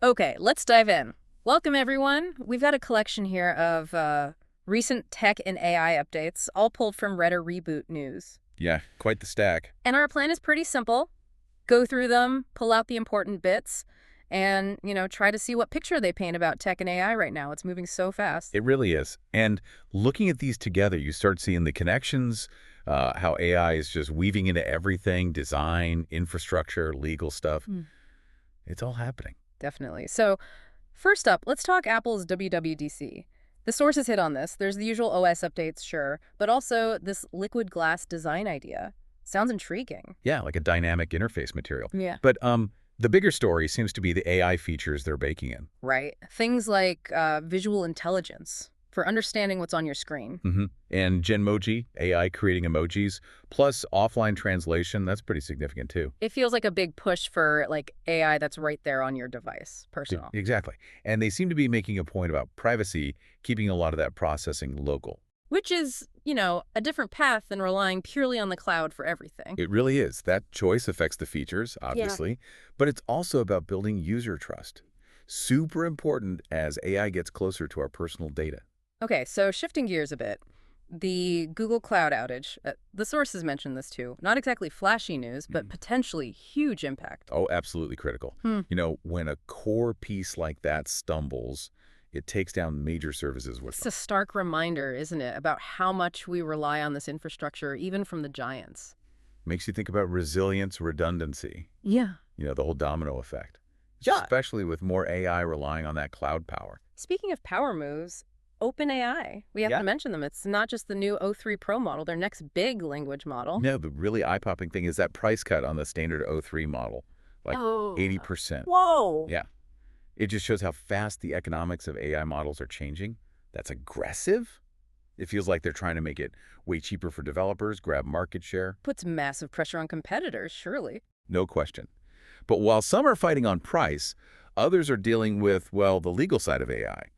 Okay, let's dive in. Welcome, everyone. We've got a collection here of recent tech and AI updates, all pulled from Retter Reboot news. Yeah, quite the stack. And our plan is pretty simple. Go through them, pull out the important bits, and, try to see what picture they paint about tech and AI right now. It's moving so fast. It really is. And looking at these together, you start seeing the connections, how AI is just weaving into everything, design, infrastructure, legal stuff. Hmm. It's all happening. Definitely. So, first up, let's talk Apple's WWDC. The sources hit on this. There's the usual OS updates, sure, but also this liquid glass design idea. Sounds intriguing. Yeah, like a dynamic interface material. Yeah. But the bigger story seems to be the AI features they're baking in. Right. Things like visual intelligence for understanding what's on your screen. And Genmoji, AI creating emojis, plus offline translation, that's pretty significant too. It feels like a big push for like AI that's right there on your device, personal. Exactly. And they seem to be making a point about privacy, keeping a lot of that processing local. Which is, a different path than relying purely on the cloud for everything. It really is. That choice affects the features, obviously, but it's also about building user trust. Super important as AI gets closer to our personal data. Okay, so shifting gears a bit. The Google Cloud outage, the sources mentioned this too. Not exactly flashy news, but potentially huge impact. Oh, absolutely critical. When a core piece like that stumbles, it takes down major services with It's them. a stark reminder, isn't it, about how much we rely on this infrastructure, even from the giants. Makes you think about resilience, redundancy, Yeah. the whole domino effect, Yeah. especially with more AI relying on that cloud power. Speaking of power moves, OpenAI, we have Yeah. to mention them. It's not just the new O3 Pro model, their next big language model. No, the really eye-popping thing is that price cut on the standard O3 model, like Oh. 80%. Whoa. Yeah. It just shows how fast the economics of AI models are changing. That's aggressive. It feels like they're trying to make it way cheaper for developers, grab market share. Puts massive pressure on competitors, surely. No question. But while some are fighting on price, others are dealing with, well, the legal side of AI.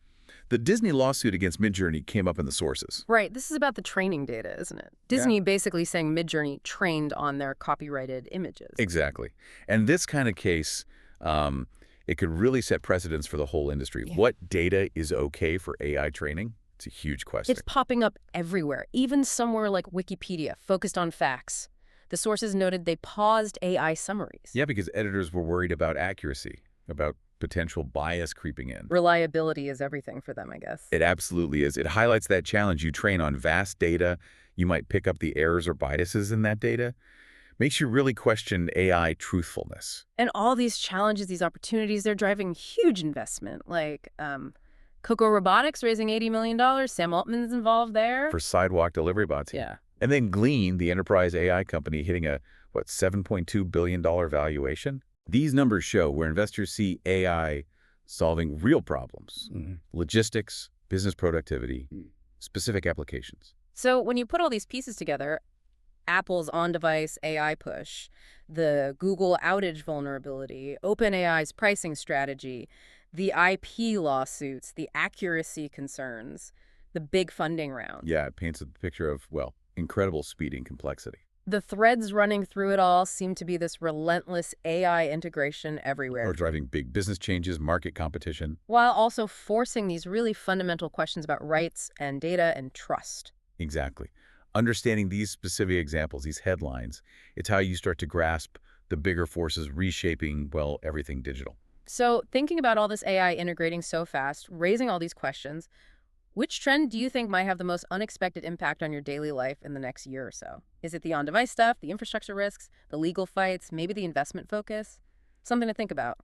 The Disney lawsuit against Midjourney came up in the sources. Right, this is about the training data, isn't it? Disney basically saying Midjourney trained on their copyrighted images. Exactly. And this kind of case, it could really set precedents for the whole industry. Yeah. What data is okay for AI training? It's a huge question. It's popping up everywhere, even somewhere like Wikipedia, focused on facts. The sources noted they paused AI summaries. Yeah, because editors were worried about accuracy, about potential bias creeping in. Reliability is everything for them, I guess. It absolutely is. It highlights that challenge. You train on vast data. You might pick up the errors or biases in that data. Makes you really question AI truthfulness. And all these challenges, these opportunities, they're driving huge investment. Like Coco Robotics raising $80 million. Sam Altman's involved there. For sidewalk delivery bots. Yeah. And then Glean, the enterprise AI company, hitting a, $7.2 billion valuation? These numbers show where investors see AI solving real problems. Logistics, business productivity, specific applications. So when you put all these pieces together, Apple's on-device AI push, the Google outage vulnerability, OpenAI's pricing strategy, the IP lawsuits, the accuracy concerns, the big funding round. Yeah, it paints a picture of, incredible speed and complexity. The threads running through it all seem to be this relentless AI integration everywhere, Or driving big business changes, market competition. while also forcing these really fundamental questions about rights and data and trust. Exactly. Understanding these specific examples, these headlines, it's how you start to grasp the bigger forces reshaping, everything digital. So thinking about all this AI integrating so fast, raising all these questions, which trend do you think might have the most unexpected impact on your daily life in the next year or so? Is it the on-device stuff, the infrastructure risks, the legal fights, maybe the investment focus? Something to think about.